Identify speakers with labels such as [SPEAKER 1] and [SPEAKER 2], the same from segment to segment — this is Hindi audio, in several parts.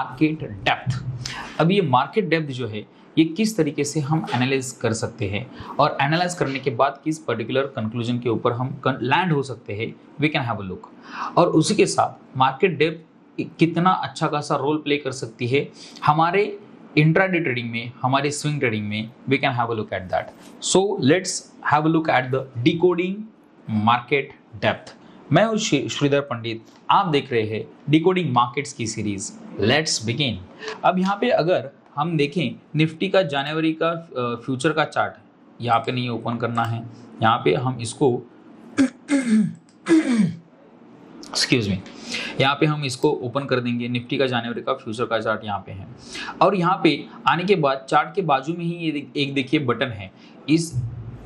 [SPEAKER 1] Market depth. अब ये मार्केट डेप्थ जो है ये किस तरीके से हम एनालाइज कर सकते हैं और एनालाइज करने के बाद किस पर्टिकुलर कंक्लूजन के ऊपर हम लैंड हो सकते हैं, we can have a look. और उसी के साथ मार्केट डेप्थ कितना अच्छा खासा रोल प्ले कर सकती है हमारे इंट्राडे ट्रेडिंग में, हमारे स्विंग ट्रेडिंग में, we can have a look at that. So let's have a look at the decoding market depth. मैं हूं श्रीधर पंडित, आप देख रहे हैं डिकोडिंग मार्केट्स की सीरीज। Let's begin. अब यहाँ पे अगर हम देखें निफ्टी का जनवरी का फ्यूचर का चार्ट, यहाँ पे नहीं ओपन करना है, यहाँ पे हम इसको एक्सक्यूज मी, यहाँ पे हम इसको ओपन कर देंगे। निफ्टी का जनवरी का फ्यूचर का चार्ट यहाँ पे है और यहाँ पे आने के बाद चार्ट के बाजू में ही ये एक देखिए बटन है, इस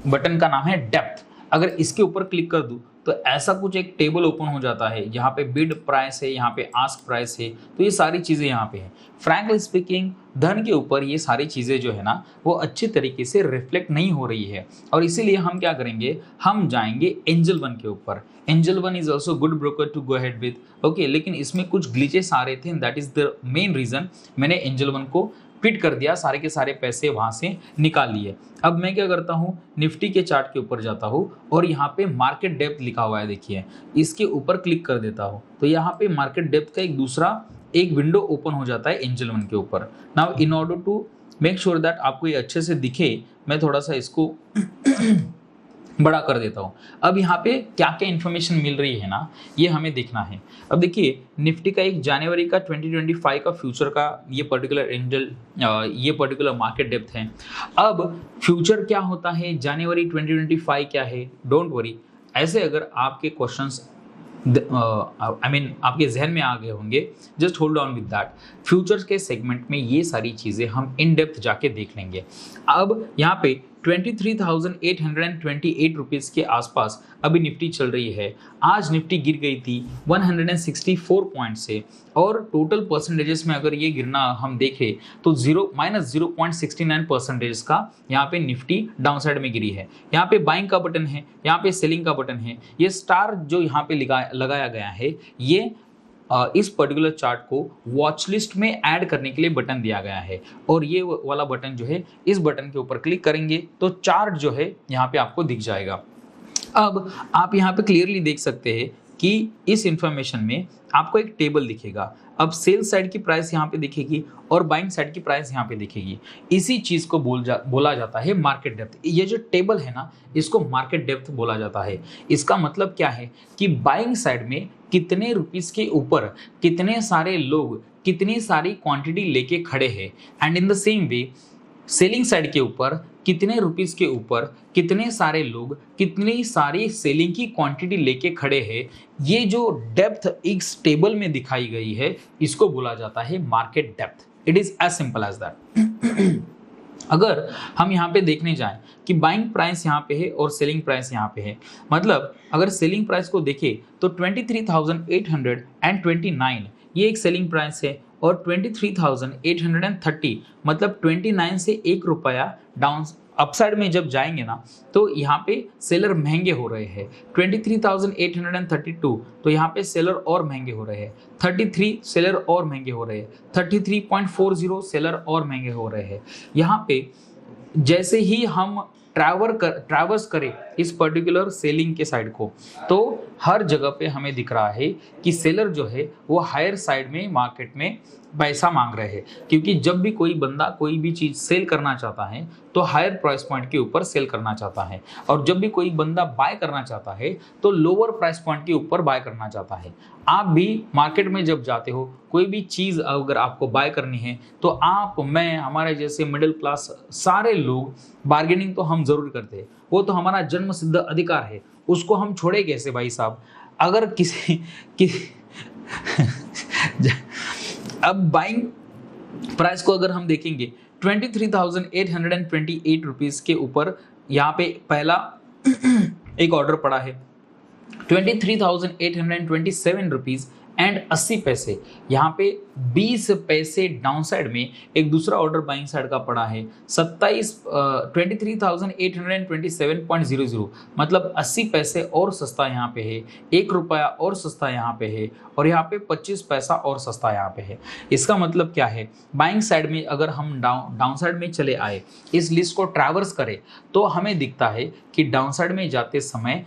[SPEAKER 1] बटन का नाम है डेप्थ। अगर इसके ऊपर क्लिक कर दूं तो ऐसा कुछ एक टेबल ओपन हो जाता है, यहाँ पे बिड प्राइस है, यहाँ पे आस्क प्राइस है, तो ये सारी चीज़ें यहाँ पे है। फ्रैंकली स्पीकिंग धन के ऊपर ये सारी चीज़ें जो है ना वो अच्छी तरीके से रिफ्लेक्ट नहीं हो रही है और इसीलिए हम क्या करेंगे, हम जाएंगे एंजल वन के ऊपर। Angel One is also good broker to go ahead with, okay, लेकिन इसमें कुछ ग्लिचेस आ रहे थे, that is the main reason मैंने एंजल वन को क्विट कर दिया, सारे के सारे पैसे वहां से निकाल लिए। अब मैं क्या करता हूँ, निफ्टी के चार्ट के ऊपर जाता हूँ और यहाँ पे मार्केट डेप्थ लिखा हुआ है, देखिए इसके ऊपर क्लिक कर देता हूँ तो यहाँ पे मार्केट डेप्थ का एक विंडो ओपन हो जाता है एंजल वन के ऊपर। Now in order to make sure that आपको ये अच्छे से दिखे, मैं थोड़ा सा इसको बड़ा कर देता हूँ। अब यहाँ पे क्या क्या इन्फॉर्मेशन मिल रही है ना, ये हमें देखना है। अब देखिए निफ्टी का एक जनवरी का 2025 का फ्यूचर का ये पर्टिकुलर मार्केट डेप्थ है। अब फ्यूचर क्या होता है, जनवरी 2025 क्या है, डोंट वरी, ऐसे अगर आपके क्वेश्चंस आपके जहन में आ गए होंगे, just hold on with that. Futures के सेगमेंट में ये सारी चीज़ें हम इन डेप्थ जाके देख लेंगे। अब यहाँ पे 23,828 रुपीज़ के आसपास अभी निफ्टी चल रही है। आज निफ्टी गिर गई थी 164 पॉइंट से और टोटल परसेंटेजेस में अगर ये गिरना हम देखें तो -0.69% का यहाँ पे निफ्टी डाउन साइड में गिरी है। यहाँ पे बाइंग का बटन है, यहाँ पे सेलिंग का बटन है। ये स्टार जो यहाँ पे लगाया गया है, ये इस पर्टिकुलर चार्ट को वॉच लिस्ट में ऐड करने के लिए बटन दिया गया है और ये वाला बटन जो है, इस बटन के ऊपर क्लिक करेंगे तो चार्ट जो है यहाँ पे आपको दिख जाएगा। अब आप यहाँ पे क्लियरली देख सकते हैं कि इस इंफॉर्मेशन में आपको एक टेबल दिखेगा। अब सेल साइड की प्राइस यहाँ पे दिखेगी और बाइंग साइड की प्राइस यहाँ पे दिखेगी। इसी चीज को बोला जाता है मार्केट डेप्थ। ये जो टेबल है ना, इसको मार्केट डेप्थ बोला जाता है। इसका मतलब क्या है कि बाइंग साइड में कितने रुपीस के ऊपर कितने सारे लोग कितनी सारी क्वांटिटी लेके खड़े हैं, and in the same way selling side के ऊपर कितने रुपीस के ऊपर कितने सारे लोग कितनी सारी सेलिंग की क्वांटिटी लेके खड़े हैं। ये जो डेप्थ इस टेबल में दिखाई गई है, इसको बोला जाता है market depth. It is as simple as that. अगर हम यहाँ पे देखने जाएं कि बाइंग प्राइस यहाँ पे है और सेलिंग प्राइस यहाँ पे है, मतलब अगर सेलिंग प्राइस को देखें तो 23,829 ये एक सेलिंग प्राइस है और 23,830 मतलब 29 से 1 रुपया डाउन अपसाइड में जब जाएंगे ना तो यहाँ पे सेलर महंगे हो रहे हैं। 23,832 तो यहाँ पे सेलर और महंगे हो रहे हैं, 33 सेलर और महंगे हो रहे हैं, 33.40 सेलर और महंगे हो रहे हैं। यहाँ पे जैसे ही हम ट्रैवर्स करें इस पर्टिकुलर सेलिंग के साइड को, तो हर जगह पे हमें दिख रहा है कि सेलर जो है वो हायर साइड में मार्केट में पैसा मांग रहे हैं, क्योंकि जब भी कोई बंदा कोई भी चीज़ सेल करना चाहता है तो हायर प्राइस पॉइंट के ऊपर सेल करना चाहता है, और जब भी कोई बंदा बाय करना चाहता है तो लोअर प्राइस पॉइंट के ऊपर बाय करना चाहता है। आप भी मार्केट में जब जाते हो, कोई भी चीज़ अगर आपको बाय करनी है तो आप, मैं, हमारे जैसे मिडिल क्लास सारे लोग बार्गेनिंग तो हम ज़रूर करते हैं, वो तो हमारा जन्म सिद्ध अधिकार है, उसको हम छोड़े कैसे भाई साहब। अगर किसी अब बाइंग प्राइस को अगर हम देखेंगे 23,828 रुपीज़ के ऊपर यहाँ पे पहला एक ऑर्डर पड़ा है, 23,827 रुपीज़ एंड 80 पैसे, यहाँ पे 20 पैसे डाउन साइड में एक दूसरा ऑर्डर बाइंग साइड का पड़ा है 23,827.00, मतलब 80 पैसे और सस्ता यहाँ पे है, 1 रुपया और सस्ता यहाँ पे है, और यहाँ पे 25 पैसा और सस्ता यहाँ पे है। इसका मतलब क्या है, बाइंग साइड में अगर हम डाउन साइड में चले आए, इस लिस्ट को ट्रैवर्स करें, तो हमें दिखता है कि डाउन साइड में जाते समय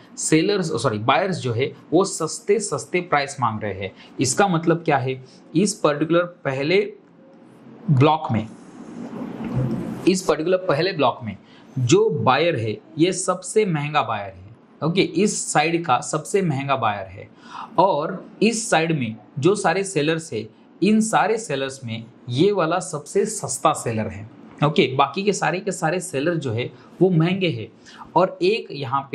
[SPEAKER 1] बायर्स जो है वो सस्ते सस्ते प्राइस मांग रहे हैं। इसका मतलब क्या है, इस पर्टिकुलर पहले ब्लॉक में जो बायर है ये सबसे महंगा बायर है। ओके, इस साइड का सबसे महंगा बायर है, और इस साइड में जो सारे सेलर्स है, इन सारे सेलर्स में ये वाला सबसे सस्ता सेलर है। ओके, बाकी के सारे सेलर जो है वो महंगे हैं, और एक यहाँ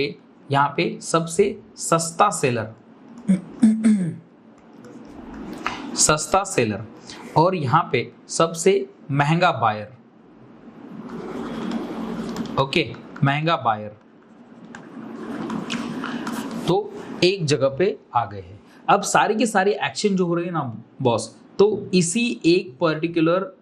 [SPEAKER 1] पे सबसे सस्ता सेलर और यहाँ पे सबसे महंगा बायर। ओके, महंगा बायर तो एक जगह पे आ गए हैं। अब सारी की सारी एक्शन जो हो रही है ना बॉस, तो इसी एक पर्टिकुलर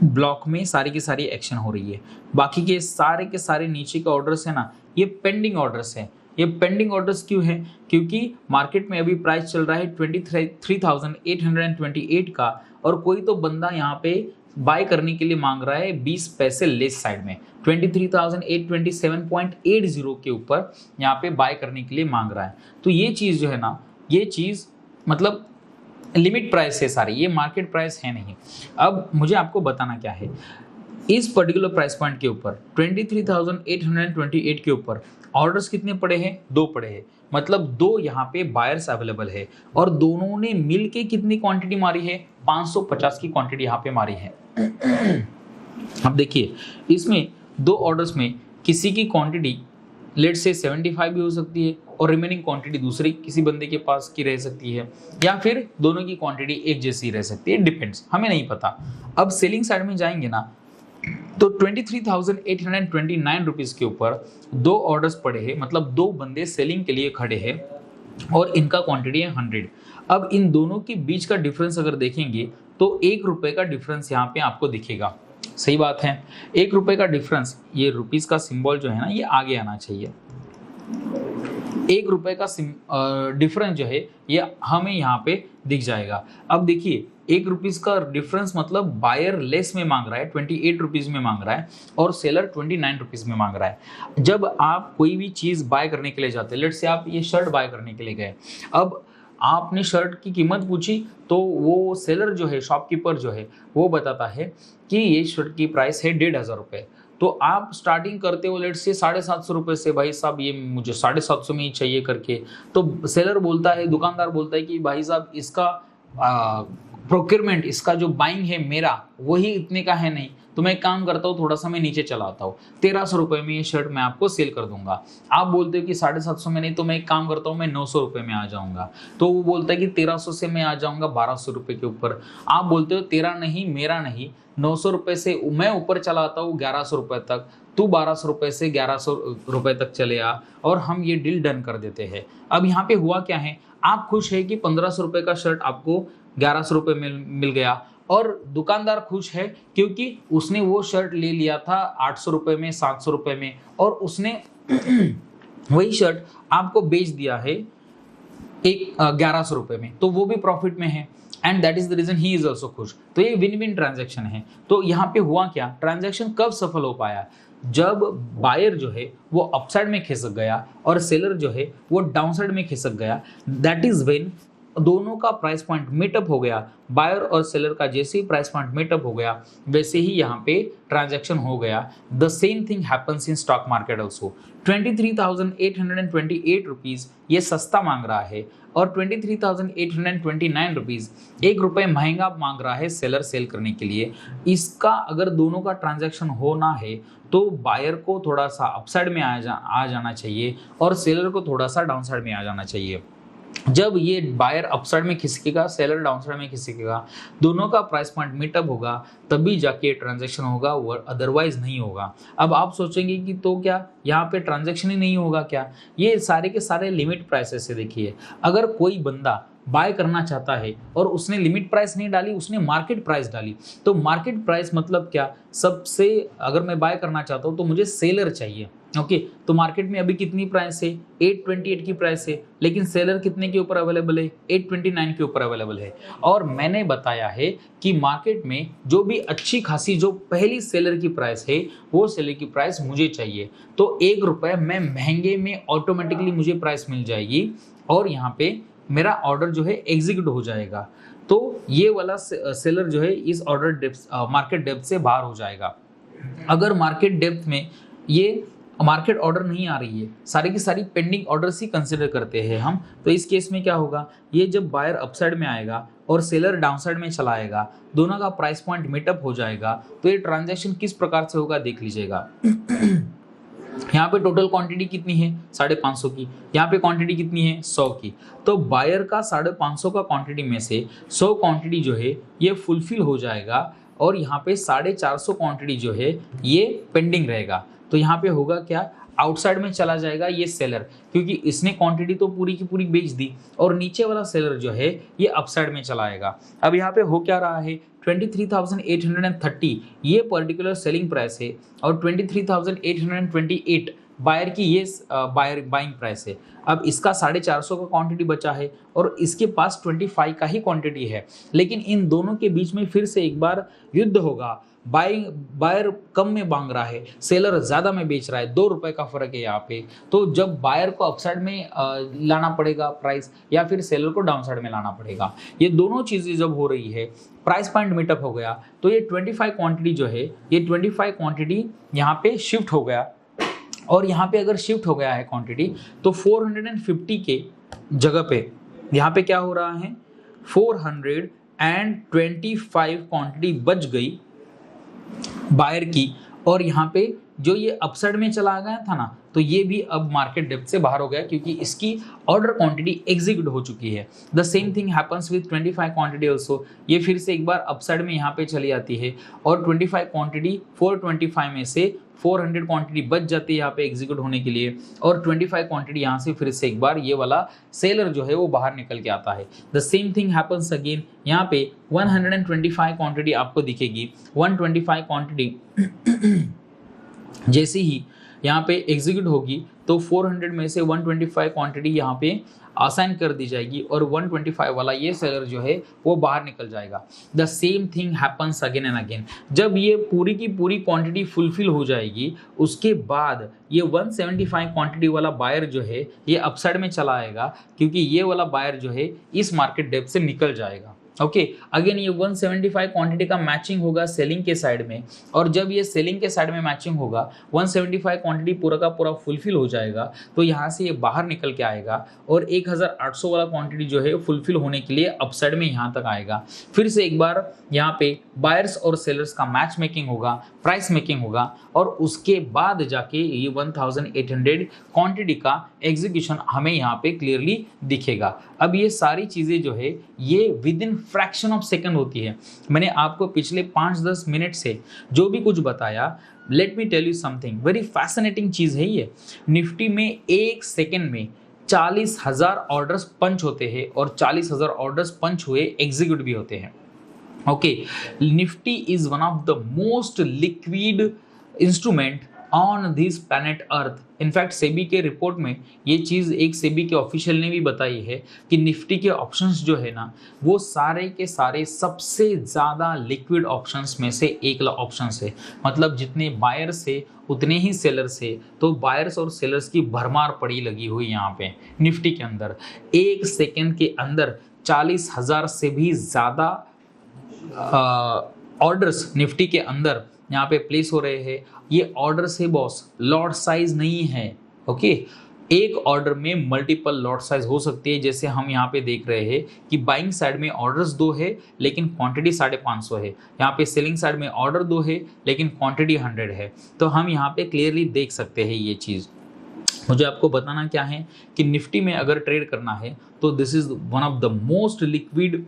[SPEAKER 1] ब्लॉक में सारी की सारी एक्शन हो रही है। बाकी के सारे नीचे के ऑर्डर्स है ना, ये पेंडिंग ऑर्डर्स हैं। ये पेंडिंग ऑर्डर्स क्यों हैं? क्योंकि मार्केट में अभी प्राइस चल रहा है 23,828 का, और कोई तो बंदा यहाँ पे बाय करने के लिए मांग रहा है 20 पैसे लेस साइड में, 23,827.80 के ऊपर यहाँ पे बाय करने के लिए मांग रहा है। तो ये चीज़ जो है ना, ये चीज़ मतलब लिमिट प्राइस है सारी, ये मार्केट प्राइस है नहीं। अब मुझे आपको बताना क्या है, इस पर्टिकुलर प्राइस पॉइंट के ऊपर 23,828 के ऊपर ऑर्डर्स कितने पड़े हैं? 2 पड़े हैं, मतलब 2 यहाँ पे बायर्स अवेलेबल है, और दोनों ने मिल के कितनी क्वांटिटी मारी है? 550 की क्वांटिटी यहाँ पे मारी है। अब देखिए, इसमें 2 ऑर्डर्स में किसी की क्वांटिटी लेट से 75 भी हो सकती है, और रिमेनिंग क्वांटिटी दूसरी किसी बंदे के पास की रह सकती है, या फिर दोनों की क्वांटिटी एक जैसी रह सकती है, डिपेंड्स, हमें नहीं पता। अब सेलिंग साइड में जाएंगे ना, तो 23,829 रुपीज़ के ऊपर 2 ऑर्डर्स पड़े हैं, मतलब 2 बंदे सेलिंग के लिए खड़े हैं, और इनका क्वांटिटी है 100। अब इन दोनों के बीच का डिफरेंस अगर देखेंगे तो 1 रुपये का डिफरेंस यहाँ पे आपको दिखेगा। सही बात है, 1 रुपये का डिफरेंस, ये रुपीस का सिंबल जो है ना, ये आगे आना चाहिए। 1 रुपये का डिफरेंस जो है ये हमें यहाँ पे दिख जाएगा। अब देखिए, 1 रुपीस का डिफरेंस मतलब बायर लेस में मांग रहा है, 28 रुपीज़ में मांग रहा है, और सेलर 29 रुपीज़ में मांग रहा है। जब आप कोई भी चीज़ बाय करने के लिए जाते हैं, लेट से आप ये शर्ट बाय करने के लिए गए, अब आपने शर्ट की कीमत पूछी, तो वो सेलर जो है, शॉपकीपर जो है, वो बताता है कि ये शर्ट की प्राइस है 1,500 रुपये। तो आप स्टार्टिंग करते हो लेट से 750 रुपये से, भाई साहब ये मुझे 750 में ही चाहिए करके। तो सेलर बोलता है, दुकानदार बोलता है कि भाई साहब इसका प्रोक्योरमेंट, इसका जो बाइंग है मेरा, वही इतने का है नहीं, तो मैं एक काम करता हूँ, थोड़ा सा मैं नीचे चलाता हूँ, 1300 रुपये में ये शर्ट मैं आपको सेल कर दूंगा। आप बोलते हो कि 750 में नहीं, तो मैं एक काम करता हूँ, मैं 900 रुपये में आ जाऊँगा। तो वो बोलता है कि 1300 से मैं आ जाऊँगा 1200 रुपये के ऊपर। आप बोलते हो तेरा नहीं, मेरा नहीं, 900 रुपये से मैं ऊपर चलाता हूँ 1100 रुपये तक, तू 1200 रुपये से 1100 रुपये तक चले आ, और हम ये डील डन कर देते हैं। अब यहाँ पे हुआ क्या है, आप खुश है कि 1500 रुपये का शर्ट आपको 1100 रुपये में मिल गया, और दुकानदार खुश है क्योंकि उसने वो शर्ट ले लिया था 800 रुपये में, 700 रुपये में, और उसने वही शर्ट आपको बेच दिया है 1100 रुपये में, तो वो भी प्रॉफिट में है, and that is the reason he is also खुश। तो ये विन विन ट्रांजैक्शन है। तो यहाँ पे हुआ क्या, ट्रांजैक्शन कब सफल हो पाया? जब बायर जो है वो अपसाइड में खिसक गया, और सेलर जो है वो डाउनसाइड में खिसक गया। दैट इज व्हेन दोनों का प्राइस पॉइंट मीटअप हो गया। बायर और सेलर का जैसे ही प्राइस पॉइंट मीटअप हो गया, वैसे ही यहाँ पे ट्रांजैक्शन हो गया। The same thing happens in stock market also. 23,828 rupees ये सस्ता मांग रहा है, और 23,829 रुपीज़ 1 रुपये महंगा मांग रहा है सेलर सेल करने के लिए। इसका अगर दोनों का ट्रांजैक्शन होना है, तो बायर को थोड़ा सा अपसाइड में आ जाना चाहिए, और सेलर को थोड़ा सा डाउन साइड में आ जाना चाहिए। जब ये बायर अपसाइड में खिसकेगा, सेलर डाउनसाइड में खिसकेगा, दोनों का प्राइस पॉइंट मीटअप होगा, तभी जाके ट्रांजैक्शन होगा, अदरवाइज नहीं होगा। अब आप सोचेंगे कि तो क्या यहाँ पे ट्रांजैक्शन ही नहीं होगा क्या? ये सारे के सारे लिमिट प्राइसेस से देखिए, अगर कोई बंदा बाय करना चाहता है और उसने लिमिट प्राइस नहीं डाली, उसने मार्केट प्राइस डाली, तो मार्केट प्राइस मतलब क्या? सबसे अगर मैं बाय करना चाहता हूँ तो मुझे सेलर चाहिए। ओके, तो मार्केट में अभी कितनी प्राइस है? 828 की प्राइस है, लेकिन सेलर कितने के ऊपर अवेलेबल है? 829 के ऊपर अवेलेबल है। और मैंने बताया है कि मार्केट में जो भी अच्छी खासी जो पहली सेलर की प्राइस है, वो सेलर की प्राइस मुझे चाहिए। तो ₹1 में महंगे में ऑटोमेटिकली मुझे प्राइस मिल जाएगी और यहाँ पे मेरा ऑर्डर जो है एग्जीक्यूट हो जाएगा। तो ये वाला सेलर जो है इस ऑर्डर डेप्थ मार्केट डेप्थ से बाहर हो जाएगा। अगर मार्केट डेप्थ में ये मार्केट ऑर्डर नहीं आ रही है, सारी की सारी पेंडिंग ऑर्डर्स ही कंसिडर करते हैं हम, तो इस केस में क्या होगा? ये जब बायर अपसाइड में आएगा और सेलर डाउनसाइड में चला आएगा, दोनों का प्राइस पॉइंट मीटअप हो जाएगा, तो ये ट्रांजैक्शन किस प्रकार से होगा देख लीजिएगा। यहाँ पे टोटल क्वांटिटी कितनी है? 550 की। यहाँ पे क्वांटिटी कितनी है? 100 की। तो बायर का 550 का क्वांटिटी में से 100 क्वांटिटी जो है ये फुलफिल हो जाएगा और यहाँ पे 450 क्वांटिटी जो है ये पेंडिंग रहेगा। तो यहाँ पे होगा क्या? आउटसाइड में चला जाएगा ये सेलर, क्योंकि इसने क्वांटिटी तो पूरी की पूरी बेच दी, और नीचे वाला सेलर जो है ये अपसाइड में चला आएगा। अब यहाँ पे हो क्या रहा है? 23,830 ये पर्टिकुलर सेलिंग प्राइस है और 23,828 बायर की ये बाइंग प्राइस है। अब इसका 450 का क्वांटिटी बचा है और इसके पास 25 का ही क्वांटिटी है, लेकिन इन दोनों के बीच में फिर से एक बार युद्ध होगा। बायर कम में मांग रहा है, सेलर ज़्यादा में बेच रहा है, ₹2 का फ़र्क है यहाँ पे। तो जब बायर को अपसाइड में लाना पड़ेगा प्राइस, या फिर सेलर को डाउनसाइड में लाना पड़ेगा, ये दोनों चीज़ें जब हो रही है, प्राइस पॉइंट मीटअप हो गया, तो ये 25 क्वांटिटी जो है, ये 25 क्वांटिटी यहाँ पे शिफ्ट हो गया। और यहाँ पे अगर शिफ्ट हो गया है क्वांटिटी, तो 450 के जगह पे यहाँ पे क्या हो रहा है? 425 क्वांटिटी बच गई बायर की, और यहाँ पे जो ये अपसाइड में चला गया था ना, तो ये भी अब मार्केट डेप्थ से बाहर हो गया, क्योंकि इसकी ऑर्डर क्वांटिटी एग्जीक्यूट हो चुकी है। The same thing happens with 25 quantity also. ये फिर से एक बार अपसाइड में यहाँ पे चली आती है और 25 क्वांटिटी 425 में से 400 क्वांटिटी बच जाती है यहाँ पे एग्जीक्यूट होने के लिए, और 25 क्वांटिटी यहाँ से फिर से एक बार ये वाला सेलर जो है वो बाहर निकल के आता है। The same thing happens again. यहाँ पे 125 क्वांटिटी आपको दिखेगी। 125 क्वांटिटी जैसे ही यहाँ पे एग्जीक्यूट होगी, तो 400 में से 125 क्वांटिटी यहाँ पे असाइन कर दी जाएगी और 125 वाला ये सेलर जो है वो बाहर निकल जाएगा। The same thing happens again and again. जब ये पूरी की पूरी क्वांटिटी फुलफिल हो जाएगी, उसके बाद ये 175 क्वांटिटी वाला बायर जो है ये अपसाइड में चला आएगा, क्योंकि ये वाला बायर जो है इस मार्केट डेप्थ से निकल जाएगा। ओके, अगेन ये 175 क्वांटिटी का मैचिंग होगा सेलिंग के साइड में, और जब ये सेलिंग के साइड में मैचिंग होगा, 175 क्वांटिटी पूरा का पूरा फुलफिल हो जाएगा, तो यहाँ से ये बाहर निकल के आएगा और 1800 वाला क्वांटिटी जो है फुलफिल होने के लिए अपसाइड में यहाँ तक आएगा। फिर से एक बार यहाँ पे बायर्स और सेलर्स का मैच मेकिंग होगा, प्राइस मेकिंग होगा, और उसके बाद जाके ये 1800 क्वांटिटी का एग्जीक्यूशन हमें यहाँ पे क्लियरली दिखेगा। अब ये सारी चीज़ें जो है ये with in fraction of second होती है। मैंने आपको पिछले 5-10 मिनट से जो भी कुछ बताया, let me tell you something very fascinating चीज़ है ये। निफ्टी में 1 सेकंड में 40,000 ऑर्डर्स पंच होते हैं और 40,000 ऑर्डर्स पंच हुए एग्जीक्यूट भी होते हैं। Okay, Nifty is one of the most liquid instrument on this planet earth. In fact SEBI के रिपोर्ट में ये चीज़ एक सेबी के ऑफिशियल ने भी बताई है कि निफ्टी के ऑप्शंस जो है ना, वो सारे के सारे सबसे ज़्यादा लिक्विड ऑप्शंस में से एक ऑप्शंस है। मतलब जितने बायर्स है उतने ही सेलर्स है, तो बायर्स और सेलर्स की भरमार पड़ी लगी हुई यहाँ पे निफ्टी के अंदर। 1 सेकेंड के अंदर 40,000 से भी ज़्यादा ऑर्डर्स निफ्टी के अंदर यहाँ पे प्लेस हो रहे हैं। ये ऑर्डर्स है बॉस, लॉट साइज नहीं है। ओके, एक ऑर्डर में मल्टीपल लॉट साइज हो सकती है, जैसे हम यहाँ पे देख रहे हैं कि बाइंग साइड में ऑर्डर्स 2 है लेकिन क्वांटिटी 550 है। यहाँ पे सेलिंग साइड में ऑर्डर 2 है लेकिन क्वांटिटी 100 है। तो हम यहाँ पे क्लियरली देख सकते हैं ये चीज़। मुझे आपको बताना क्या है कि निफ्टी में अगर ट्रेड करना है तो this is one of the most liquid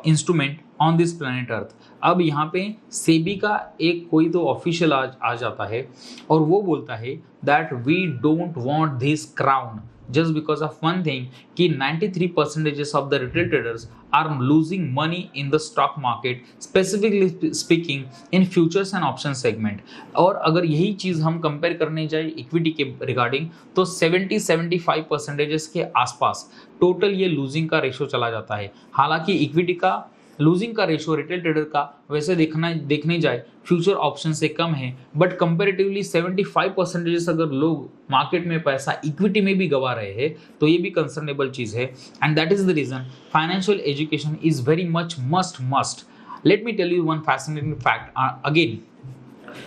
[SPEAKER 1] instrument on this planet earth. अब यहाँ पे सेबी का एक कोई तो ऑफिशियल आ जाता है और वो बोलता है that we don't want this crown just because of one thing कि 93% of the retail traders are losing money in the stock market, specifically speaking in futures and option segment। और अगर यही चीज़ हम कंपेयर करने जाए इक्विटी के रिगार्डिंग तो 70-75% के आसपास टोटल ये लूजिंग का रेशो चला जाता है। हालांकि इक्विटी का लूजिंग का रेशो रिटेल ट्रेडर का वैसे देखने जाए फ्यूचर ऑप्शन से कम है, बट कंपैरेटिवली 75% अगर लोग मार्केट में पैसा इक्विटी में भी गवा रहे हैं तो ये भी कंसर्नेबल चीज है। And that is the reason financial education is very much must. Let me tell you one fascinating fact again.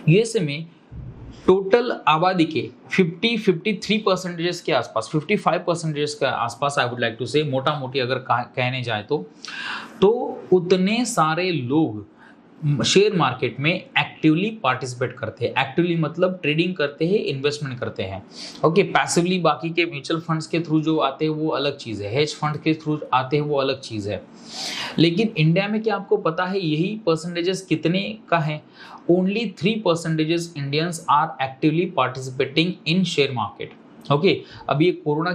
[SPEAKER 1] USA में टोटल आबादी के 53% के आसपास 55% के आसपास आई वुड लाइक टू से मोटा मोटी अगर कहने जाए तो उतने सारे लोग शेयर मार्केट में एक्टिवली पार्टिसिपेट करते हैं। एक्टिवली मतलब ट्रेडिंग करते हैं, इन्वेस्टमेंट करते हैं। ओके, पैसिवली बाकी के म्यूचुअल फंड्स के थ्रू जो आते हैं वो अलग चीज़ है, हेज फंड के थ्रू आते हैं वो अलग चीज़ है। लेकिन इंडिया में क्या आपको पता है यही परसेंटेजेस कितने का है? Only 3% Indians are actively participating in share market. Okay, अब ये कोरोना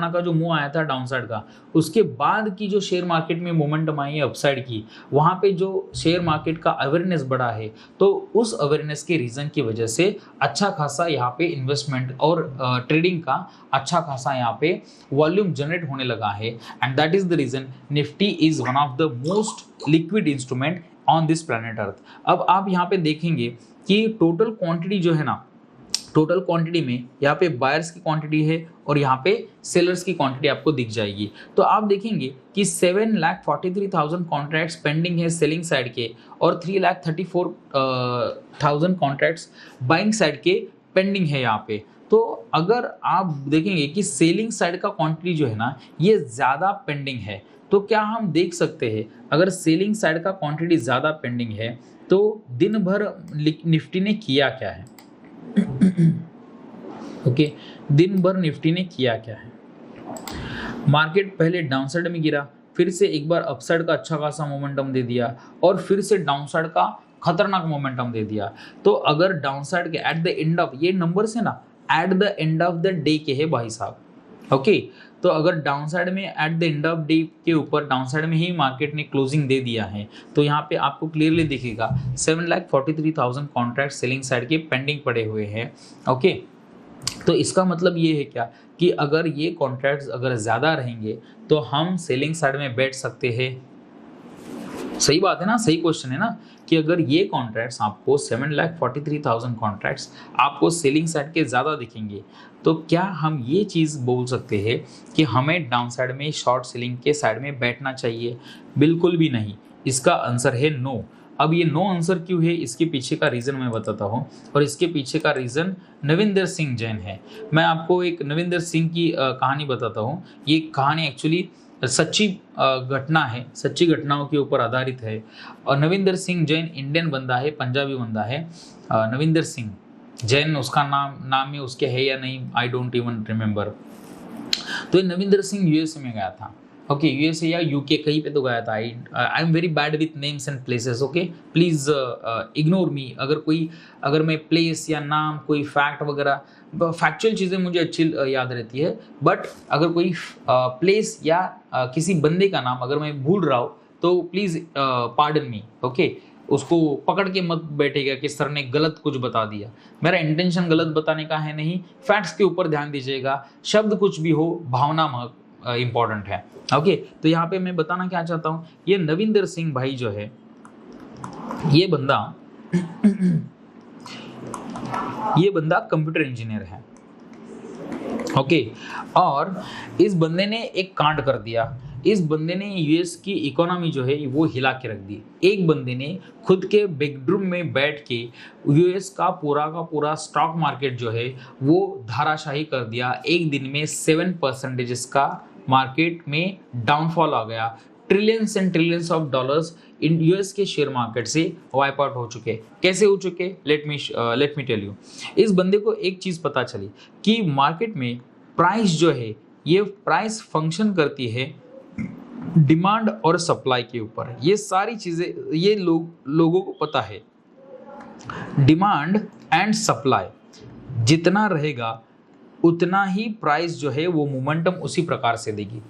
[SPEAKER 1] का जो मुंह आया था डाउनसाइड का, उसके बाद की जो शेयर मार्केट में मोमेंटम आई है अपसाइड की, वहाँ पे जो शेयर मार्केट का अवेयरनेस बढ़ा है तो उस अवेयरनेस के रीज़न की वजह से अच्छा खासा यहाँ पे इन्वेस्टमेंट और ट्रेडिंग का अच्छा खासा यहाँ पे वॉल्यूम जनरेट होने लगा है। And that is the reason Nifty is one of the most liquid instrument on this planet earth. अब आप यहाँ पे देखेंगे कि टोटल क्वांटिटी जो है ना, टोटल क्वांटिटी में यहाँ पे बायर्स की क्वांटिटी है और यहाँ पे सेलर्स की क्वांटिटी आपको दिख जाएगी। तो आप देखेंगे कि 7,43,000 कॉन्ट्रैक्ट्स पेंडिंग है सेलिंग साइड के और 3,34,000 कॉन्ट्रैक्ट्स बाइंग साइड के पेंडिंग है यहाँ पे। तो अगर आप देखेंगे कि सेलिंग साइड का क्वांटिटी जो है ना ये ज़्यादा पेंडिंग है, तो क्या हम देख सकते हैं अगर सेलिंग साइड का क्वांटिटी ज़्यादा पेंडिंग है तो दिन भर निफ्टी ने किया क्या है? ओके, दिन भर निफ्टी ने किया क्या है? मार्केट पहले डाउनसाइड में गिरा, फिर से एक बार अपसाइड का अच्छा खासा मोमेंटम दे दिया और फिर से डाउनसाइड का खतरनाक मोमेंटम दे दिया। तो अगर डाउनसाइड के एट द एंड ऑफ ये नंबर से ना at the end of the day के है भाई साहब। ओके, तो अगर डाउनसाइड में at the end of day के ऊपर डाउनसाइड में ही मार्केट ने क्लोजिंग दे दिया है तो यहाँ पे आपको क्लियरली दिखेगा 7,43,000 कॉन्ट्रैक्ट सेलिंग साइड के पेंडिंग पड़े हुए हैं। ओके, तो इसका मतलब ये है क्या कि अगर ये कॉन्ट्रैक्ट्स अगर ज़्यादा रहेंगे तो हम सेलिंग साइड में बैठ सकते हैं। सही बात है ना, सही क्वेश्चन है ना कि अगर ये कॉन्ट्रैक्ट्स आपको 7,43,000 कॉन्ट्रैक्ट्स आपको सेलिंग साइड के ज़्यादा दिखेंगे तो क्या हम ये चीज़ बोल सकते हैं कि हमें डाउन साइड में शॉर्ट सेलिंग के साइड में बैठना चाहिए? बिल्कुल भी नहीं। इसका आंसर है नो। अब ये नो आंसर क्यों है, इसके पीछे का रीज़न मैं बताता हूँ और इसके पीछे का रीज़न नविंदर सिंह जैन है। मैं आपको एक नविंदर सिंह की कहानी बताता हूँ। ये कहानी एक्चुअली सच्ची घटना है, सच्ची घटनाओं के ऊपर आधारित है। और नविंदर सिंह जैन इंडियन बंदा है, पंजाबी बंदा है। नविंदर सिंह जैन उसका नाम में उसके है या नहीं, आई डोंट इवन रिमेंबर। तो ये नविंदर सिंह यूएसए में गया था। ओके, यूएसए या यूके कहीं पे तो गया था। I am very bad with names and places. Okay, please ignore me. अगर मैं प्लेस या नाम कोई फैक्ट वगैरह फैक्चुअल चीज़ें मुझे अच्छी याद रहती है, बट अगर कोई प्लेस या किसी बंदे का नाम अगर मैं भूल रहा हूँ तो प्लीज़ पार्डन मी। ओके, उसको पकड़ के मत बैठेगा कि सर ने गलत कुछ बता दिया। मेरा इंटेंशन गलत बताने का है नहीं, फैक्ट्स के ऊपर ध्यान दीजिएगा। शब्द कुछ भी हो, भावना इंपॉर्टेंट है। ओके, तो यहाँ पे मैं बताना क्या चाहता हूँ, ये नविंदर सिंह भाई जो है ये बंदा कंप्यूटर इंजीनियर है। ओके, और इस बंदे ने एक कांड कर दिया। इस बंदे ने यूएस की इकोनॉमी जो है वो हिला के रख दी। एक बंदे ने खुद के बेडरूम में बैठ के यूएस का पूरा स्टॉक मार्केट जो है वो धाराशाही कर दिया। एक दिन में 7% का मार्केट में डाउनफॉल आ गया। Trillions and trillions of dollars in US के शेयर मार्केट से वाइप आउट हो चुके। कैसे हो चुके, लेट मी टेल यू। इस बंदे को एक चीज पता चली कि मार्केट में प्राइस जो है, ये प्राइस फंक्शन करती है डिमांड और सप्लाई के ऊपर। ये सारी चीजें ये लोगों को पता है। डिमांड एंड सप्लाई जितना रहेगा उतना ही प्राइस जो है वो मोमेंटम उसी प्रकार से देगी।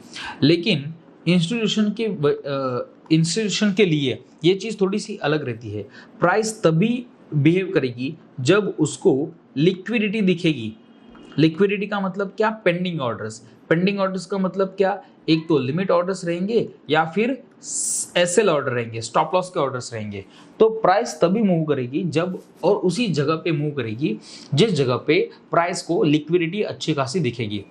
[SPEAKER 1] लेकिन इंस्टीट्यूशन के लिए ये चीज़ थोड़ी सी अलग रहती है। प्राइस तभी बिहेव करेगी जब उसको लिक्विडिटी दिखेगी। लिक्विडिटी का मतलब क्या, पेंडिंग ऑर्डर्स। पेंडिंग ऑर्डर्स का मतलब क्या, एक तो लिमिट ऑर्डर्स रहेंगे या फिर एसएल ऑर्डर रहेंगे, स्टॉप लॉस के ऑर्डर्स रहेंगे। तो प्राइस तभी मूव करेगी जब, और उसी जगह पे मूव करेगी जिस जगह पे प्राइस को लिक्विडिटी अच्छी खासी दिखेगी।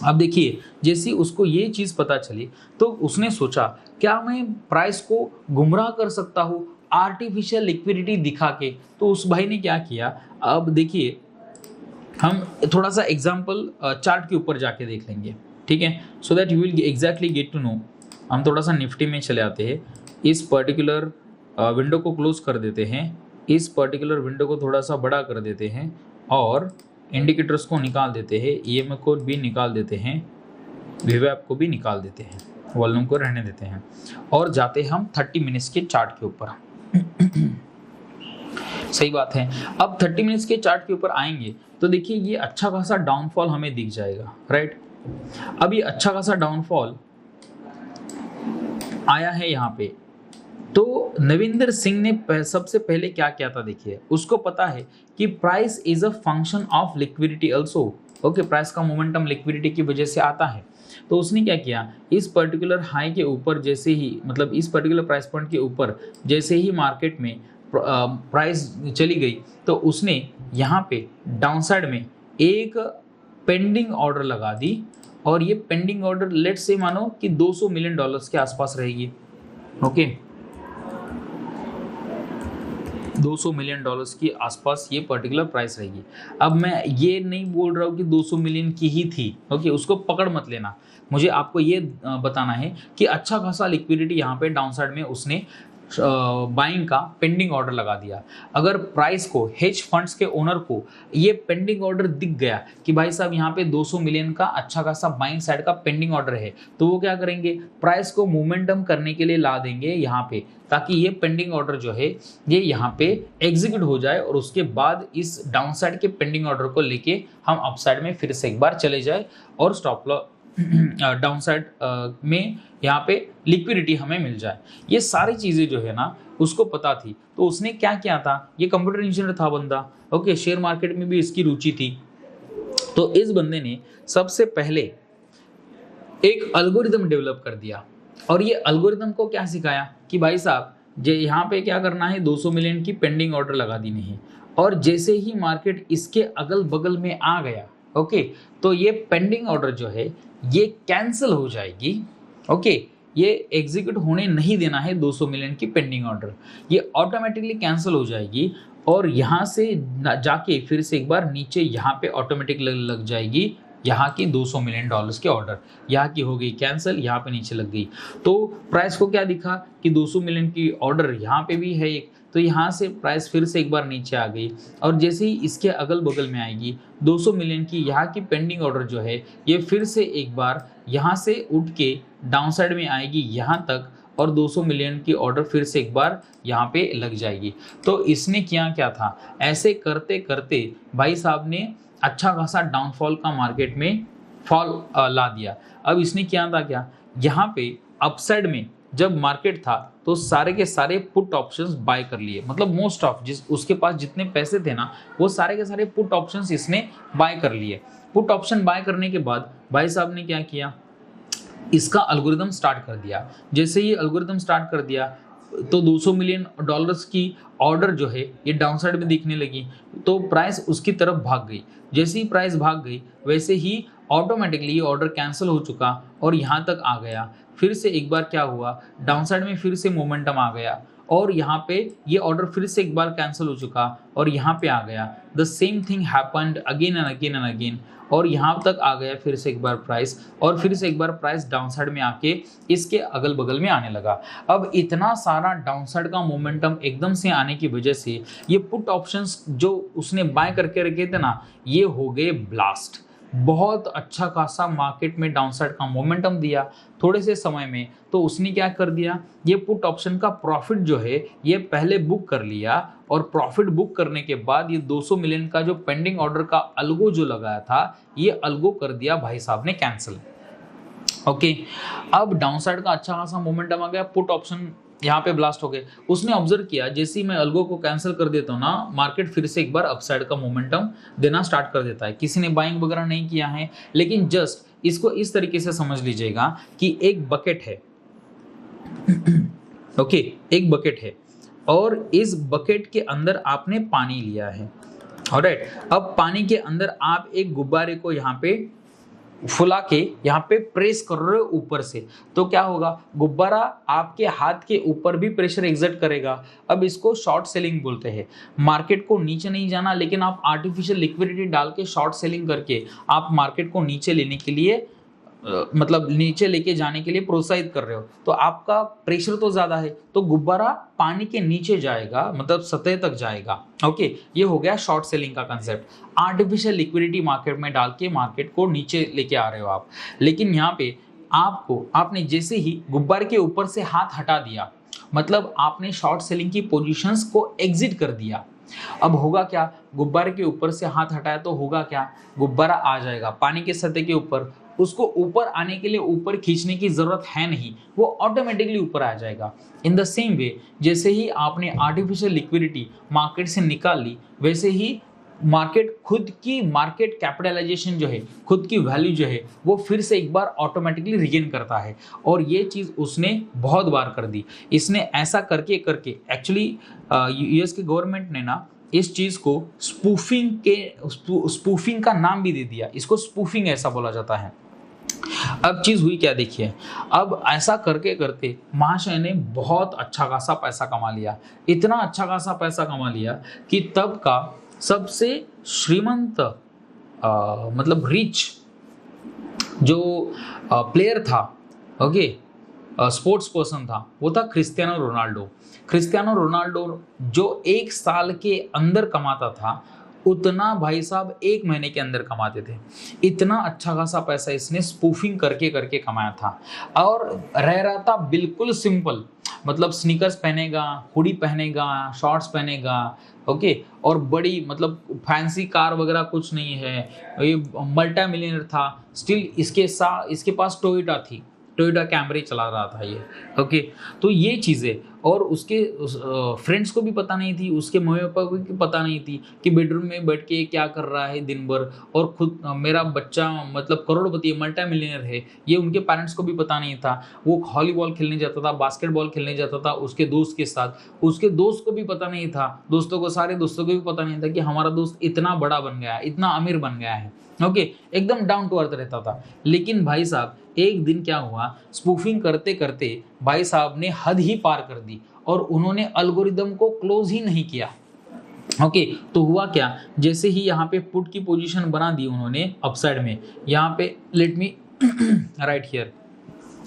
[SPEAKER 1] अब देखिए, जैसे उसको ये चीज़ पता चली तो उसने सोचा क्या मैं प्राइस को गुमराह कर सकता हूँ आर्टिफिशियल लिक्विडिटी दिखा के। तो उस भाई ने क्या किया, अब देखिए हम थोड़ा सा एग्जाम्पल चार्ट के ऊपर जाके देख लेंगे, ठीक है, so that you will exactly get to know. हम थोड़ा सा निफ्टी में चले आते हैं। इस पर्टिकुलर विंडो को क्लोज कर देते हैं, इस पर्टिकुलर विंडो को थोड़ा सा बड़ा कर देते हैं और इंडिकेटर्स को निकाल देते हैं, ईएमए को भी निकाल देते हैं, वीवैप को भी निकाल देते हैं, वॉल्यूम को रहने देते हैं और जाते हैं हम 30 मिनट्स के चार्ट के ऊपर। सही बात है। अब 30 मिनट्स के चार्ट के ऊपर आएंगे तो देखिए ये अच्छा खासा डाउनफॉल हमें दिख जाएगा, राइट। अब ये अच्छा खासा डाउनफॉल आया है यहाँ पे। तो नविंदर सिंह ने सबसे पहले क्या किया था, देखिए उसको पता है कि price is a function of liquidity also. Okay, price का मोमेंटम लिक्विडिटी की वजह से आता है। तो उसने क्या किया, इस पर्टिकुलर हाई के ऊपर जैसे ही, मतलब इस पर्टिकुलर प्राइस पॉइंट के ऊपर जैसे ही मार्केट में प्राइस चली गई तो उसने यहाँ पे डाउन साइड में एक पेंडिंग ऑर्डर लगा दी। और ये पेंडिंग ऑर्डर लेट से मानो कि 200 मिलियन डॉलर्स के आसपास रहेगी। ओके, 200 मिलियन डॉलर्स के आसपास ये पर्टिकुलर प्राइस रहेगी। अब मैं ये नहीं बोल रहा हूँ कि 200 मिलियन की ही थी, ओके, उसको पकड़ मत लेना। मुझे आपको ये बताना है कि अच्छा खासा लिक्विडिटी यहाँ पे डाउन साइड में उसने बाइंग का पेंडिंग ऑर्डर लगा दिया। अगर प्राइस को, हेज फंड्स के ओनर को ये पेंडिंग ऑर्डर दिख गया कि भाई साहब यहाँ पे 200 मिलियन का अच्छा खासा बाइंग साइड का पेंडिंग ऑर्डर है, तो वो क्या करेंगे, प्राइस को मोमेंटम करने के लिए ला देंगे यहाँ पे, ताकि ये पेंडिंग ऑर्डर जो है ये यहाँ पे एग्जीक्यूट हो जाए और उसके बाद इस डाउन साइड के पेंडिंग ऑर्डर को लेके हम अप साइड में फिर से एक बार चले जाए और स्टॉप लॉस डाउन साइड में यहाँ पे लिक्विडिटी हमें मिल जाए। ये सारी चीज़ें जो है ना उसको पता थी। तो उसने क्या किया था, ये कंप्यूटर इंजीनियर था बंदा, ओके, शेयर मार्केट में भी इसकी रुचि थी। तो इस बंदे ने सबसे पहले एक एल्गोरिथम डेवलप कर दिया और ये एल्गोरिथम को क्या सिखाया कि भाई साहब जे यहाँ पे क्या करना है, 200 मिलियन की पेंडिंग ऑर्डर लगा देनी है और जैसे ही मार्केट इसके अगल बगल में आ गया, ओके, तो ये पेंडिंग ऑर्डर जो है ये कैंसिल हो जाएगी। ओके, ये एग्जीक्यूट होने नहीं देना है 200 मिलियन की पेंडिंग ऑर्डर, ये ऑटोमेटिकली कैंसिल हो जाएगी और यहाँ से जाके फिर से एक बार नीचे यहाँ पे ऑटोमेटिक लग जाएगी यहाँ की 200 मिलियन डॉलर्स के ऑर्डर। यहाँ की हो गई कैंसिल, यहाँ पे नीचे लग गई। तो प्राइस को क्या दिखा कि 200 मिलियन की ऑर्डर यहाँ पे भी है एक, तो यहाँ से प्राइस फिर से एक बार नीचे आ गई और जैसे ही इसके अगल बगल में आएगी 200 मिलियन की यहाँ की पेंडिंग ऑर्डर जो है ये फिर से एक बार यहाँ से उठ के डाउन साइड में आएगी यहाँ तक और 200 मिलियन की ऑर्डर फिर से एक बार यहाँ पे लग जाएगी। तो इसने किया क्या था, ऐसे करते करते भाई साहब ने अच्छा खासा डाउनफॉल का मार्केट में फॉल ला दिया। अब इसने किया था क्या, यहाँ पे अपसाइड में जब मार्केट था तो सारे के सारे पुट ऑप्शंस बाय कर लिए, मतलब मोस्ट ऑफ जिस उसके पास जितने पैसे थे ना वो सारे के सारे पुट ऑप्शंस इसने बाय कर लिए। पुट ऑप्शन बाय करने के बाद भाई साहब ने क्या किया, इसका एल्गोरिथम स्टार्ट कर दिया। जैसे ही एल्गोरिथम स्टार्ट कर दिया तो 200 मिलियन डॉलर्स की ऑर्डर जो है ये डाउन साइड में दिखने लगी, तो प्राइस उसकी तरफ भाग गई। जैसे ही प्राइस भाग गई वैसे ही ऑटोमेटिकली ये ऑर्डर कैंसिल हो चुका और यहाँ तक आ गया। फिर से एक बार क्या हुआ, डाउन साइड में फिर से मोमेंटम आ गया और यहाँ पे ये ऑर्डर फिर से एक बार कैंसिल हो चुका और यहाँ पे आ गया। The same thing happened again and again and again और यहाँ तक आ गया फिर से एक बार प्राइस, और फिर से एक बार प्राइस डाउनसाइड में आके इसके अगल बगल में आने लगा। अब इतना सारा डाउनसाइड का मोमेंटम एकदम से आने की वजह से ये पुट ऑप्शंस जो उसने बाय करके रखे थे ना, ये हो गए ब्लास्ट। बहुत अच्छा खासा मार्केट में डाउनसाइड का मोमेंटम दिया थोड़े से समय में, तो उसने क्या कर दिया, ये पुट ऑप्शन का प्रॉफिट जो है ये पहले बुक कर लिया, और प्रॉफिट बुक करने के बाद ये 200 मिलियन का जो पेंडिंग ऑर्डर का अलगो जो लगाया था, ये अलगो कर दिया भाई साहब ने कैंसिल। ओके, अब डाउनसाइड का अच्छा खासा मोमेंटम आ गया, पुट ऑप्शन यहाँ पे ब्लास्ट हो गए। उसने ऑब्जर्व किया जैसे ही मैं अलगो को कैंसिल कर देता हूँ ना, मार्केट फिर से एक बार अपसाइड का मोमेंटम देना स्टार्ट कर देता है। किसी ने बाइंग वगैरह नहीं किया है, लेकिन जस्ट इसको इस तरीके से समझ लीजिएगा कि एक बकेट है ओके, एक बकेट है और इस बकेट के अंदर आपने पानी लिया है। ऑलराइट, अब पानी के अंदर आप एक गुब्बारे को यहाँ पे फुला के यहाँ पे प्रेस कर रहे हो ऊपर से, तो क्या होगा, गुब्बारा आपके हाथ के ऊपर भी प्रेशर एग्जर्ट करेगा। अब इसको शॉर्ट सेलिंग बोलते हैं। मार्केट को नीचे नहीं जाना, लेकिन आप आर्टिफिशियल लिक्विडिटी डाल के शॉर्ट सेलिंग करके आप मार्केट को नीचे लेने के लिए मतलब नीचे लेके जाने के लिए प्रोत्साहित कर रहे हो, तो आपका प्रेशर तो ज्यादा है, तो गुब्बारा पानी के नीचे जाएगा, मतलब सतह तक जाएगा। ओके, ये हो गया शॉर्ट सेलिंग का कंसेप्ट। आर्टिफिशियल लिक्विडिटी मार्केट में डाल के मार्केट को नीचे लेके आ रहे हो आप। लेकिन यहाँ पे आपने जैसे ही गुब्बारे के ऊपर से हाथ हटा दिया, मतलब आपने शॉर्ट सेलिंग की पोजीशंस को एग्जिट कर दिया। अब होगा क्या, गुब्बारे के ऊपर से हाथ हटाया तो होगा क्या, गुब्बारा आ जाएगा पानी के सतह के ऊपर। उसको ऊपर आने के लिए ऊपर खींचने की जरूरत है नहीं, वो ऑटोमेटिकली ऊपर आ जाएगा। इन द सेम वे, जैसे ही आपने आर्टिफिशियल लिक्विडिटी मार्केट से निकाल ली, वैसे ही मार्केट खुद की मार्केट कैपिटलाइजेशन जो है, खुद की वैल्यू जो है, वो फिर से एक बार ऑटोमेटिकली रिगेन करता है। और ये चीज़ उसने बहुत बार कर दी। इसने ऐसा करके करके एक्चुअली यूएस की गवर्नमेंट ने ना इस चीज़ को स्पूफिंग का नाम भी दे दिया। इसको स्पूफिंग ऐसा बोला जाता है। अब चीज हुई क्या देखिए, अब ऐसा करके करते महाशय ने बहुत अच्छा खासा पैसा कमा लिया। इतना अच्छा खासा पैसा कमा लिया कि तब का सबसे श्रीमंत मतलब रिच जो प्लेयर था, ओके, स्पोर्ट्स पर्सन था, वो था क्रिस्टियानो रोनाल्डो। क्रिस्टियानो रोनाल्डो जो एक साल के अंदर कमाता था, उतना भाई साहब एक महीने के अंदर कमाते थे। इतना अच्छा खासा पैसा इसने स्पूफिंग करके करके कमाया था। और रह रहा था बिल्कुल सिंपल, मतलब स्नीकर्स पहनेगा, हुडी पहनेगा, शॉर्ट्स पहनेगा, ओके, और बड़ी मतलब फैंसी कार वगैरह कुछ नहीं है। ये मल्टी मिलियनर था। स्टिल इसके पास टोयोटा थी, टोयोटा कैमरी चला रहा था ये, ओके। तो ये चीज़ें, और उसके फ्रेंड्स को भी पता नहीं थी, उसके मम्मी पापा को भी पता नहीं थी कि बेडरूम में बैठ के क्या कर रहा है दिन भर, और खुद मेरा बच्चा मतलब करोड़पति है, मल्टी मिलियनर है, ये उनके पेरेंट्स को भी पता नहीं था। वो वॉलीबॉल खेलने जाता था, बास्केटबॉल खेलने जाता था उसके दोस्त के साथ। उसके दोस्त को भी पता नहीं था, सारे दोस्तों को भी पता नहीं था कि हमारा दोस्त इतना बड़ा बन गया है, इतना अमीर बन गया है, ओके। एकदम डाउन टू अर्थ रहता था। लेकिन भाई साहब एक दिन क्या हुआ, स्पूफिंग करते करते भाई साहब ने हद ही पार कर दी और उन्होंने एल्गोरिदम को क्लोज ही नहीं किया, ओके। तो हुआ क्या, जैसे ही यहाँ पे पुट की पोजीशन बना दी उन्होंने अपसाइड में, यहाँ पे लेट मी राइट हियर,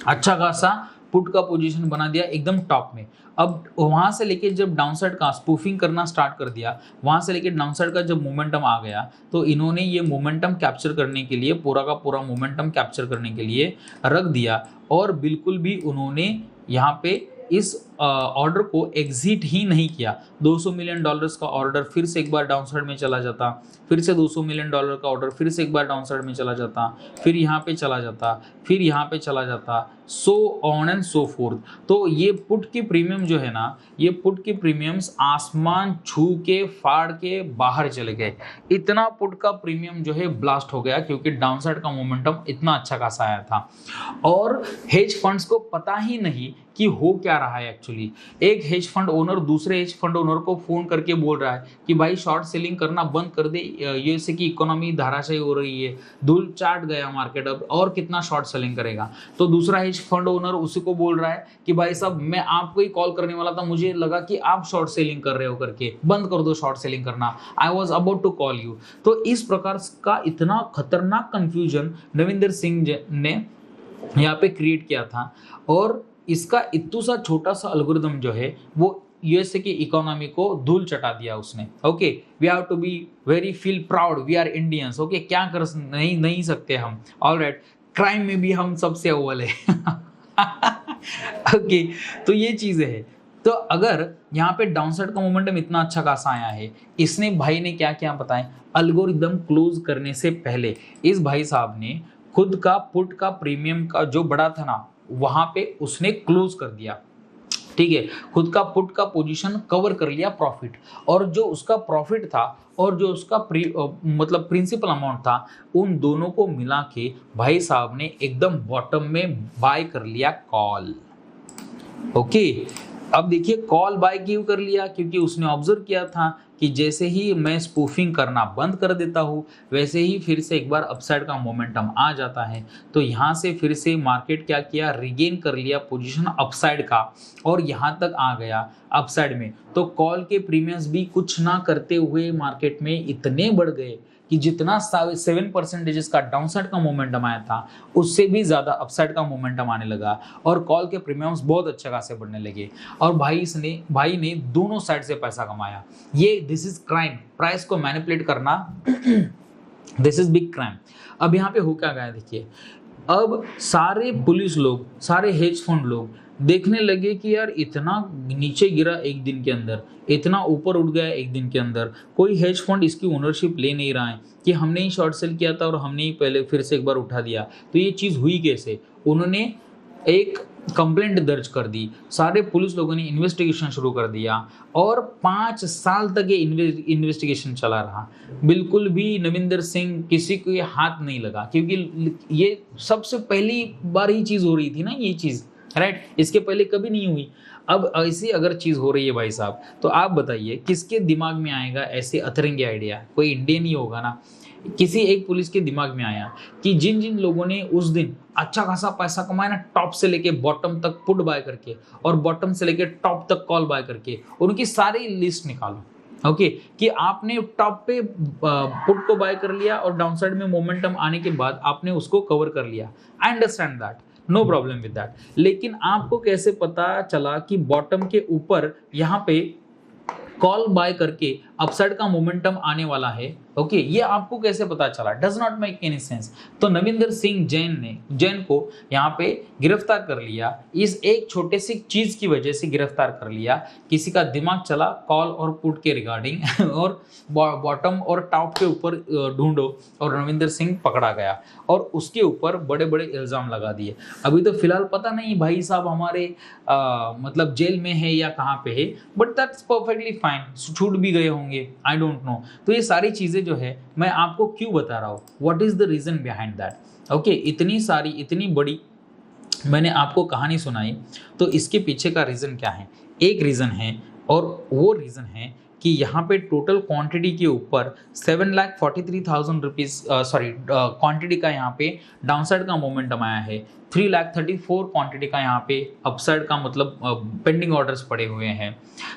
[SPEAKER 1] अच्छा खासा पुट का पोजीशन बना दिया एकदम टॉप में। अब वहां से लेके जब डाउनसाइड का स्पूफिंग करना स्टार्ट कर दिया, वहां से लेके डाउनसाइड का जब मोमेंटम आ गया, तो इन्होंने ये मोमेंटम कैप्चर करने के लिए, पूरा का पूरा मोमेंटम कैप्चर करने के लिए रख दिया। और बिल्कुल भी उन्होंने यहाँ पे इस ऑर्डर को एग्जिट ही नहीं किया। 200 मिलियन डॉलर्स का ऑर्डर फिर से एक बार डाउनसाइड में चला जाता, फिर से 200 मिलियन डॉलर का ऑर्डर फिर से एक बार डाउनसाइड में चला जाता, फिर यहाँ पे चला जाता, फिर यहाँ पे चला जाता, so on and so fourth. तो ये पुट की प्रीमियम जो है ना, ये पुट की प्रीमियम्स आसमान छू के फाड़ के बाहर चले गए। इतना पुट का प्रीमियम जो है ब्लास्ट हो गया, क्योंकि डाउनसाइड का मोमेंटम इतना अच्छा खासा आया था। और हेज फंड्स को पता ही नहीं कि हो क्या रहा है एक्चुअली। एक हेज फंड ओनर दूसरे हेज फंड ओनर को फोन करके बोल रहा है कि भाई शॉर्ट सेलिंग करना बंद कर दे, यूएसए की इकोनॉमी धराशायी हो रही है, धूल चाट गया मार्केट, अब और कितना शॉर्ट सेलिंग करेगा। तो दूसरा हेज फंड ओनर उसी को बोल रहा है कि भाई साहब मैं आपको ही कॉल करने वाला था, मुझे लगा कि आप शॉर्ट सेलिंग कर रहे हो करके, बंद कर दो शॉर्ट सेलिंग करना, I was about to call you. तो इस प्रकार का इतना खतरनाक कंफ्यूजन नविंदर सिंह ने यहाँ पे क्रिएट किया था, और इसका इतना सा छोटा सा एल्गोरिथम जो है वो यूएसए की इकोनॉमी को धूल चटा दिया उसने। Okay, we have to be very feel proud, we are Indians. Okay, क्या कर नहीं सकते हम, ऑलराइट, क्राइम में भी हम सबसे अव्वल है। ओके, तो ये चीजें है। तो अगर यहाँ पे डाउनसाइड का मोमेंटम इतना अच्छा खासा आया है, इसने भाई ने क्या क्या बताएं, एल्गोरिदम क्लोज करने से पहले इस भाई साहब ने खुद का पुट का प्रीमियम का जो बड़ा था ना, वहां पे उसने क्लोज कर दिया। ठीक है, खुद का पुट का पोजीशन कवर कर लिया प्रॉफिट, और जो उसका प्रॉफिट था और जो उसका मतलब प्रिंसिपल अमाउंट था, उन दोनों को मिला के भाई साहब ने एकदम बॉटम में बाय कर लिया कॉल। ओके, अब देखिए कॉल बाय क्यों कर लिया, क्योंकि उसने ऑब्जर्व किया था कि जैसे ही मैं स्पूफिंग करना बंद कर देता हूँ वैसे ही फिर से एक बार अपसाइड का मोमेंटम आ जाता है। तो यहाँ से फिर से मार्केट क्या किया, रिगेन कर लिया पोजीशन अपसाइड का, और यहाँ तक आ गया अपसाइड में। तो कॉल के प्रीमियम्स भी कुछ ना करते हुए मार्केट में इतने बढ़ गए कि जितना 7% का डाउनसाइड का मोमेंटम आया था उससे भी ज़्यादा अपसाइड का मोमेंटम आने लगा, और कॉल के प्रीमियम्स बहुत अच्छे खासे बढ़ने लगे, और भाई ने दोनों साइड से पैसा कमाया। ये दिस इज क्राइम, प्राइस को मैनिपुलेट करना, दिस इज बिग क्राइम। अब यहाँ पे हो क्या गया देखिए, अब सारे पुलिस लोग, सारे हेज फंड लोग देखने लगे कि यार इतना नीचे गिरा एक दिन के अंदर, इतना ऊपर उठ गया एक दिन के अंदर, कोई हेज फंड इसकी ओनरशिप ले नहीं रहा है कि हमने ही शॉर्ट सेल किया था और हमने ही पहले फिर से एक बार उठा दिया। तो ये चीज़ हुई कैसे, उन्होंने एक कंप्लेंट दर्ज कर दी, सारे पुलिस लोगों ने इन्वेस्टिगेशन शुरू कर दिया, और 5 साल तक ये इन्वेस्टिगेशन चला रहा। बिल्कुल भी नविंदर सिंह किसी को ये हाथ नहीं लगा, क्योंकि ये सबसे पहली बार ही चीज़ हो रही थी ना ये चीज़, राइट, इसके पहले कभी नहीं हुई। अब ऐसी अगर चीज़ हो रही है भाई साहब, तो आप बताइए किसके दिमाग में आएगा ऐसे अथरंगे आइडिया, कोई इंडियन ही होगा ना। किसी एक पुलिस के दिमाग में आया कि जिन जिन लोगों ने उस दिन अच्छा खासा पैसा कमाया ना, टॉप से लेके बॉटम तक पुट बाय करके और बॉटम से लेके टॉप तक कॉल बाय करके, उनकी सारी लिस्ट निकालो। ओके, कि आपने टॉप पे पुट को बाय कर लिया और डाउनसाइड में मोमेंटम आने के बाद आपने उसको कवर कर लिया, I understand that, no problem with that. लेकिन आपको कैसे पता चला कि बॉटम के ऊपर यहाँ पे कॉल बाय करके अपसाइड का मोमेंटम आने वाला है? ओके, ये आपको कैसे पता चला? Does not make any sense. तो नविंदर सिंह जैन को यहाँ पे गिरफ्तार कर लिया, इस एक छोटे सी चीज की वजह से गिरफ्तार कर लिया। किसी का दिमाग चला कॉल और पुट के रिगार्डिंग और बॉटम और टॉप के ऊपर ढूंढो, और नविंदर सिंह पकड़ा गया और उसके ऊपर बड़े बड़े इल्जाम लगा दिए। अभी तो फिलहाल पता नहीं भाई साहब हमारे मतलब जेल में है या कहाँ पे है, बट दैट्स परफेक्टली फाइन, छूट भी गए होंगे, आई डोंट नो। तो ये सारी चीजें जो है मैं आपको क्यों बता रहा हूँ, what is the reason behind that. Okay, इतनी सारी इतनी बड़ी मैंने आपको कहानी सुनाई, तो इसके पीछे का रीजन क्या है? एक रीजन है, और वो रीजन है कि यहाँ पे टोटल क्वांटिटी के ऊपर 7,43,000 रुपीज सॉरी क्वांटिटी का यहाँ पे डाउनसाइड का मोमेंटम आया है, 3,34,000 क्वांटिटी का यहाँ पे अपसाइड का मतलब पेंडिंग ऑर्डर्स पड़े हुए हैं।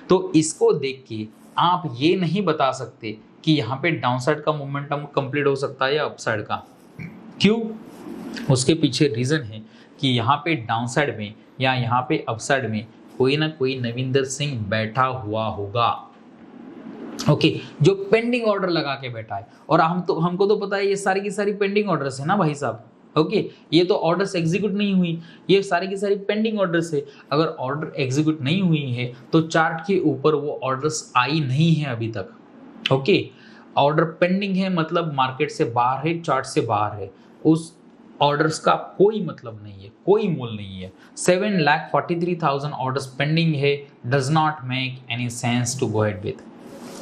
[SPEAKER 1] तो इसको देख के आप ये नहीं बता सकते कि यहाँ पे डाउनसाइड का मोमेंटम कंप्लीट हो सकता है या अपसाइड का। क्यों? उसके पीछे रीजन है कि यहाँ पे डाउनसाइड में या यहाँ पे अपसाइड में कोई ना कोई नविंदर सिंह बैठा हुआ होगा। ओके, जो पेंडिंग ऑर्डर लगा के बैठा है, और हमको तो पता है ये सारी की सारी पेंडिंग ऑर्डर्स है ना भाई साहब। ओके, ये तो ऑर्डर्स एग्जीक्यूट नहीं हुई, ये सारी की सारी पेंडिंग ऑर्डर्स है। अगर ऑर्डर एग्जीक्यूट नहीं हुई है तो चार्ट के ऊपर वो ऑर्डर्स आई नहीं है अभी तक। ओके, ऑर्डर पेंडिंग है मतलब मार्केट से बाहर है, चार्ट से बाहर है, उस ऑर्डर्स का कोई मतलब नहीं है, कोई मोल नहीं है। 7,43,000 ऑर्डर्स पेंडिंग है, does not make any sense to go ahead with.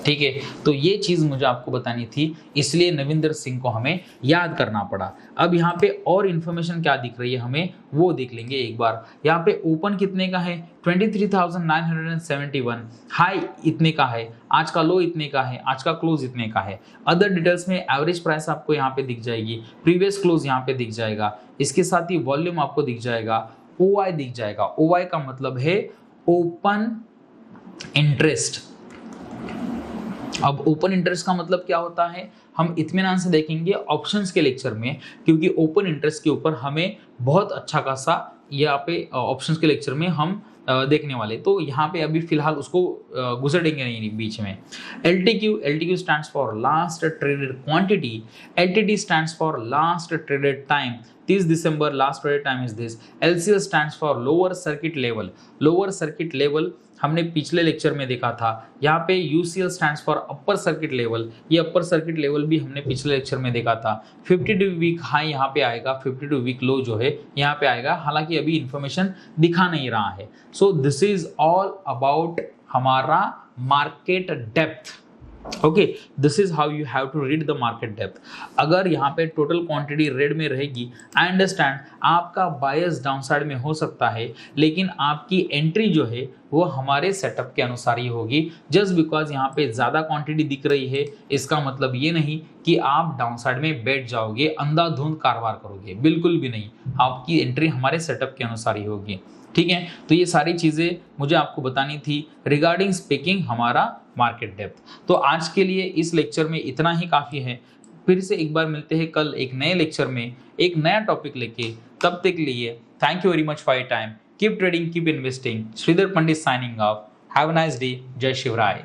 [SPEAKER 1] ठीक है, तो ये चीज मुझे आपको बतानी थी, इसलिए नविंदर सिंह को हमें याद करना पड़ा। अब यहाँ पे और इन्फॉर्मेशन क्या दिख रही है हमें वो देख लेंगे एक बार। यहाँ पे ओपन कितने का है 23,971, हाई इतने का है, आज का लो इतने का है, आज का क्लोज इतने का है। अदर डिटेल्स में एवरेज प्राइस आपको यहाँ पे दिख जाएगी, प्रीवियस क्लोज यहाँ पे दिख जाएगा, इसके साथ ही वॉल्यूम आपको दिख जाएगा, OI दिख जाएगा। OI का मतलब है ओपन इंटरेस्ट। अब ओपन इंटरेस्ट का मतलब क्या होता है हम इत्मीनान से देखेंगे ऑप्शंस के लेक्चर में, क्योंकि ओपन इंटरेस्ट के ऊपर हमें बहुत अच्छा खासा यहाँ पे ऑप्शंस के लेक्चर में हम देखने वाले। तो यहाँ पे अभी फिलहाल उसको गुजरेंगे नहीं बीच में। LTQ stands for last traded quantity, LTD stands for last traded time, 30 December last traded time is this. LCL stands for lower circuit level, lower circuit level हमने पिछले लेक्चर में देखा था। यहाँ पे UCL stands for upper circuit level, ये अपर सर्किट लेवल भी हमने पिछले लेक्चर में देखा था। 52 वीक हाई यहाँ पे आएगा, 52 वीक लो जो है यहाँ पे आएगा, हालांकि अभी इंफॉर्मेशन दिखा नहीं रहा है। So this is all about हमारा market depth. Okay, this is how you have to read the market depth. अगर यहाँ पे टोटल क्वांटिटी रेड में रहेगी, आई अंडरस्टैंड आपका बायस डाउनसाइड में हो सकता है, लेकिन आपकी एंट्री जो है वो हमारे सेटअप के अनुसार ही होगी। जस्ट बिकॉज यहाँ पे ज्यादा क्वांटिटी दिख रही है इसका मतलब ये नहीं कि आप डाउनसाइड में बैठ जाओगे, अंधाधुंध कारोबार करोगे, बिल्कुल भी नहीं। आपकी एंट्री हमारे सेटअप के अनुसार ही होगी। ठीक है, तो ये सारी चीजें मुझे आपको बतानी थी रिगार्डिंग स्पीकिंग हमारा मार्केट डेप्थ। तो आज के लिए इस लेक्चर में इतना ही काफी है। फिर से एक बार मिलते हैं कल एक नए लेक्चर में एक नया टॉपिक लेके। तब तक के लिए thank you very much for your time. Keep trading, keep investing. Sridhar Pandit signing off. Have a nice day. जय शिवराय।